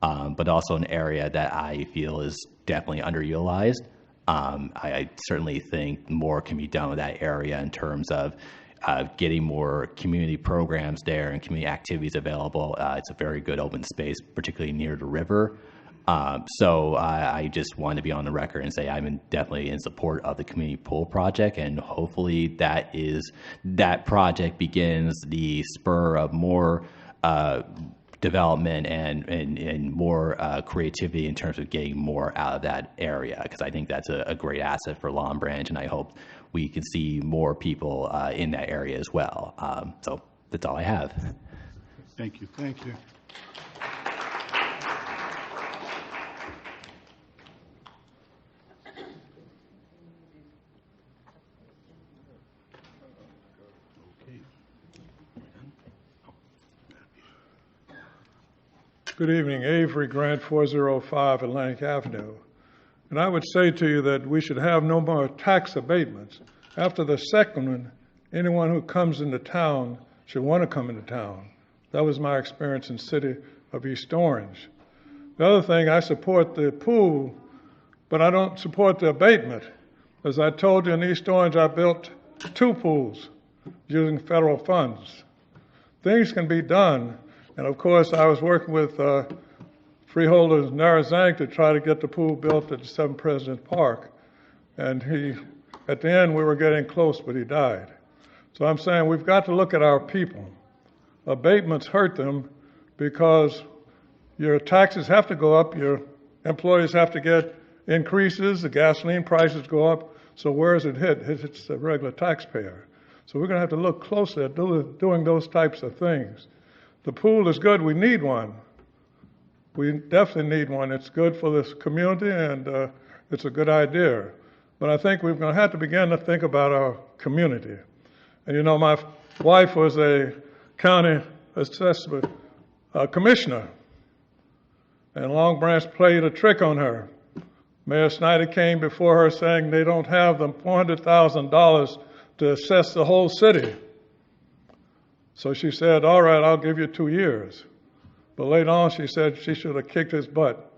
but also an area that I feel is definitely underutilized. I certainly think more can be done with that area in terms of getting more community programs there and community activities available. It's a very good open space, particularly near the river. So I just wanted to be on the record and say I'm definitely in support of the community pool project, and hopefully that project begins the spur of more development and more creativity in terms of getting more out of that area, because I think that's a great asset for Long Branch, and I hope we can see more people in that area as well. So that's all I have. Thank you. Thank you. Good evening, Avery Grant, 405 Atlantic Avenue. And I would say to you that we should have no more tax abatements. After the second one, anyone who comes into town should want to come into town. That was my experience in the city of East Orange. The other thing, I support the pool, but I don't support the abatement. As I told you, in East Orange, I built 2 pools using federal funds. Things can be done. And of course, I was working with freeholders Narazank to try to get the pool built at 7 President Park. And at the end, we were getting close, but he died. So I'm saying we've got to look at our people. Abatements hurt them because your taxes have to go up, your employees have to get increases, the gasoline prices go up. So where does it hit? It hits the regular taxpayer. So we're going to have to look closely at doing those types of things. The pool is good. We need one. We definitely need one. It's good for this community, and it's a good idea. But I think we're going to have to begin to think about our community. And you know, my wife was a county assessment commissioner, and Long Branch played a trick on her. Mayor Snyder came before her saying they don't have the $400,000 to assess the whole city. So she said, all right, I'll give you 2 years. But later on, she said she should have kicked his butt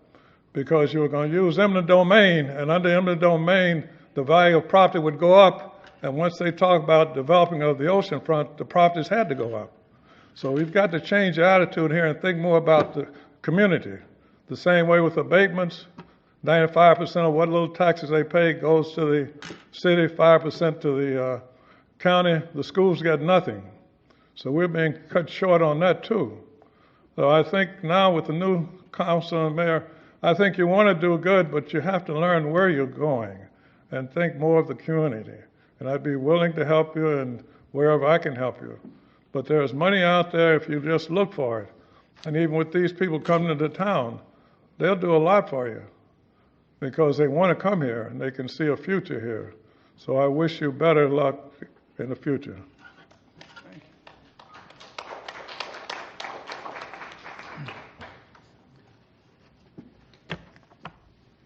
because you were going to use eminent domain, and under eminent domain, the value of property would go up. And once they talk about developing of the oceanfront, the properties had to go up. So we've got to change the attitude here and think more about the community. The same way with abatements, 95% of what little taxes they pay goes to the city, 5% to the county. The schools got nothing. So we're being cut short on that too. So I think now with the new council and mayor, I think you want to do good, but you have to learn where you're going and think more of the community. And I'd be willing to help you and wherever I can help you. But there's money out there if you just look for it. And even with these people coming into town, they'll do a lot for you because they want to come here and they can see a future here. So I wish you better luck in the future.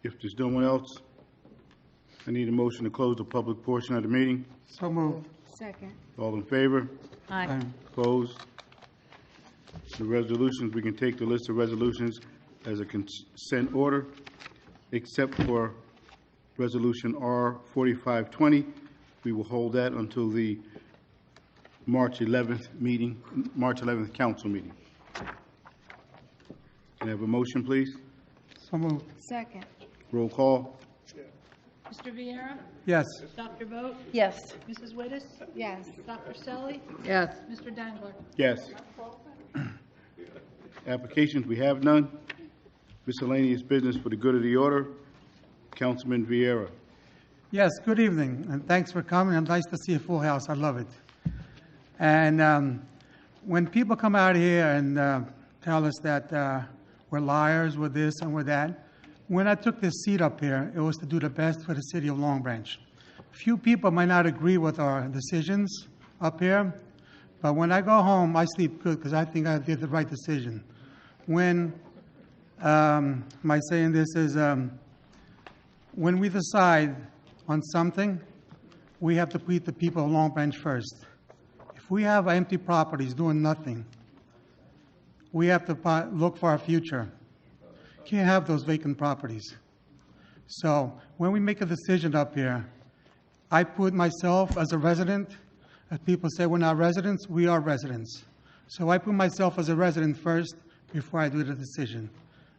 If there's no one else, I need a motion to close the public portion of the meeting. So moved. Second. All in favor? Aye. Opposed? The resolutions, we can take the list of resolutions as a consent order, except for Resolution R 4520. We will hold that until the March 11th meeting, March 11th council meeting. Can I have a motion, please? So moved. Second. Roll call. Mr. Viera? Yes. Dr. Vogt? Yes. Mrs. Wittes? Yes. Dr. Selly? Yes. Mr. Dangler? Yes. Applications, we have none. Miscellaneous business for the good of the order. Councilman Vieira. Yes, good evening, and thanks for coming. And nice to see a full house. I love it. And when people come out here and tell us that we're liars, we're this and we're that, when I took this seat up here, it was to do the best for the city of Long Branch. Few people might not agree with our decisions up here, but when I go home, I sleep good because I think I did the right decision. When, my saying this is, when we decide on something, we have to put the people of Long Branch first. If we have empty properties doing nothing, we have to look for our future. Can't have those vacant properties. So when we make a decision up here, I put myself as a resident. As people say we're not residents, we are residents. So I put myself as a resident first before I do the decision.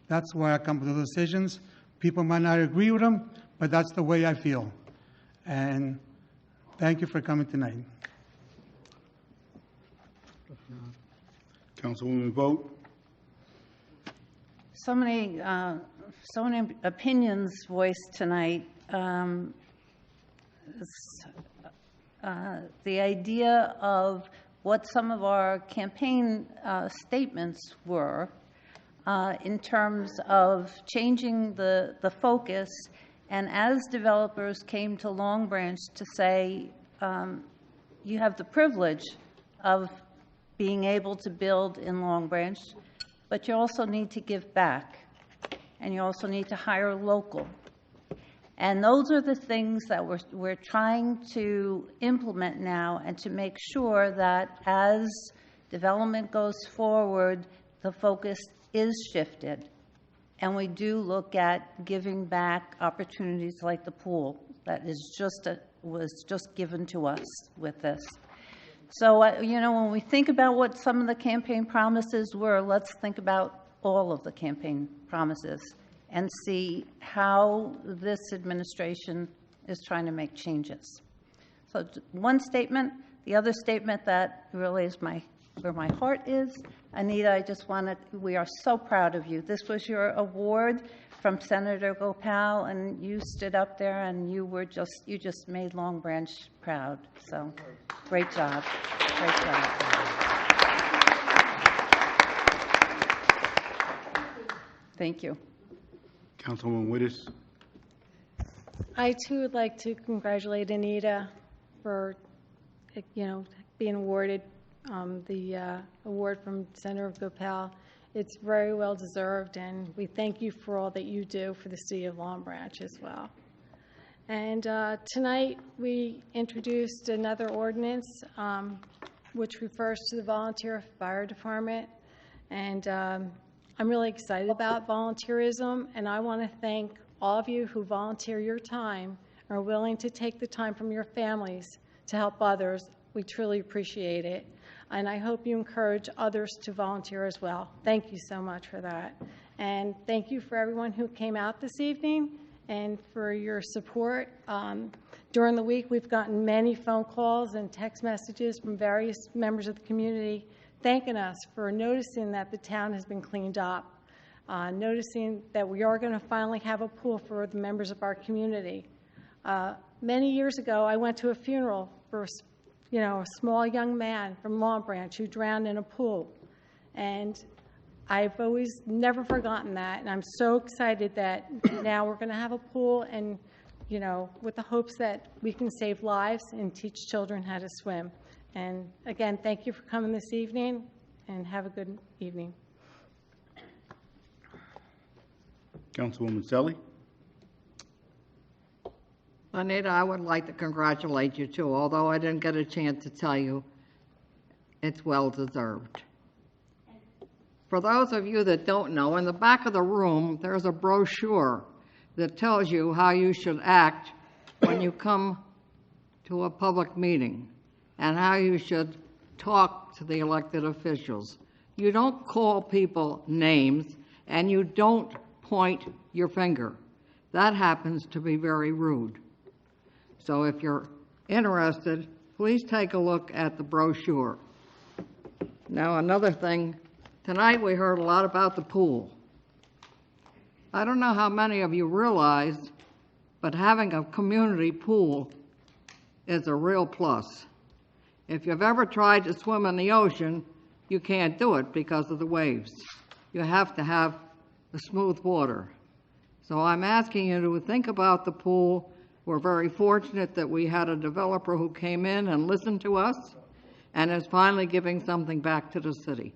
That's why I come to the decisions. People might not agree with them, but that's the way I feel. And thank you for coming tonight. Councilwoman Vogt. So many opinions voiced tonight. The idea of what some of our campaign statements were in terms of changing the focus, and as developers came to Long Branch to say, you have the privilege of being able to build in Long Branch, but you also need to give back, and you also need to hire local. And those are the things that we're trying to implement now, and to make sure that as development goes forward, the focus is shifted. And we do look at giving back opportunities like the pool that was just given to us with this. So, when we think about what some of the campaign promises were, let's think about all of the campaign promises and see how this administration is trying to make changes. So one statement. The other statement that really is where my heart is, Anita, we are so proud of you. This was your award from Senator Gopal, and you stood up there and you just made Long Branch proud. So great job. Great job. Thank you. Councilwoman Wittes. I too would like to congratulate Anita for, being awarded the award from Senator Gopal. It's very well deserved, and we thank you for all that you do for the city of Long Branch as well. And tonight we introduced another ordinance which refers to the volunteer fire department, and I'm really excited about volunteerism, and I want to thank all of you who volunteer your time, are willing to take the time from your families to help others. We truly appreciate it. And I hope you encourage others to volunteer as well. Thank you so much for that. And thank you for everyone who came out this evening and for your support. During the week, we've gotten many phone calls and text messages from various members of the community thanking us for noticing that the town has been cleaned up, noticing that we are going to finally have a pool for the members of our community. Many years ago, I went to a funeral for a small young man from Long Branch who drowned in a pool. And I've always never forgotten that, and I'm so excited that now we're going to have a pool and, with the hopes that we can save lives and teach children how to swim. And again, thank you for coming this evening, and have a good evening. Councilwoman Selly. Anita, I would like to congratulate you too, although I didn't get a chance to tell you it's well deserved. For those of you that don't know, in the back of the room, there's a brochure that tells you how you should act when you come to a public meeting and how you should talk to the elected officials. You don't call people names and you don't point your finger. That happens to be very rude. So if you're interested, please take a look at the brochure. Now, another thing, tonight we heard a lot about the pool. I don't know how many of you realize, but having a community pool is a real plus. If you've ever tried to swim in the ocean, you can't do it because of the waves. You have to have the smooth water. So I'm asking you to think about the pool. We're very fortunate that we had a developer who came in and listened to us and is finally giving something back to the city.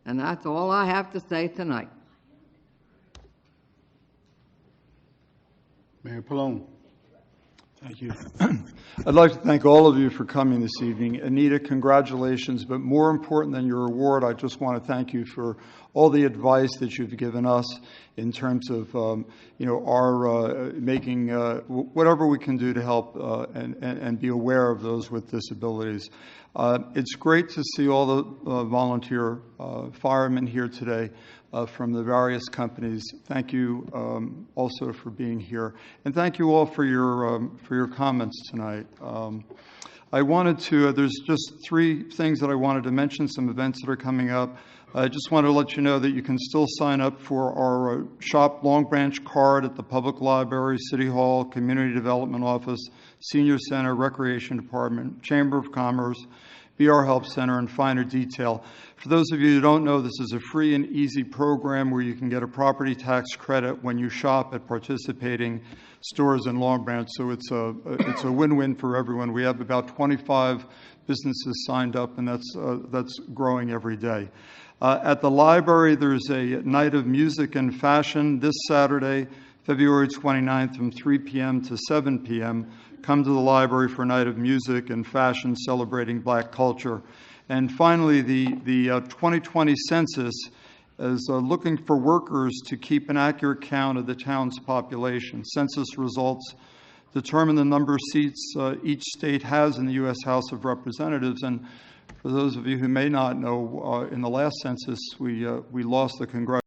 And that's all I have to say tonight. Mayor Pallone. Thank you. I'd like to thank all of you for coming this evening. Anita, congratulations, but more important than your award, I just want to thank you for all the advice that you've given us in terms of, our making whatever we can do to help and be aware of those with disabilities. It's great to see all the volunteer firemen here today from the various companies. Thank you also for being here, and thank you all for your comments tonight. I wanted to. There's just three things that I wanted to mention. Some events that are coming up. I just want to let you know that you can still sign up for our Shop Long Branch card at the Public Library, City Hall, Community Development Office, Senior Center, Recreation Department, Chamber of Commerce, BR Help Center, and Finer Detail. For those of you who don't know, this is a free and easy program where you can get a property tax credit when you shop at participating stores in Long Branch. So it's a win-win for everyone. We have about 25 businesses signed up, and that's growing every day. At the library, there's a night of music and fashion this Saturday, February 29th from 3 p.m. to 7 p.m. Come to the library for a night of music and fashion celebrating Black culture. And finally, the 2020 census is looking for workers to keep an accurate count of the town's population. Census results determine the number of seats each state has in the U.S. House of Representatives. And for those of you who may not know, in the last census, we lost the congressional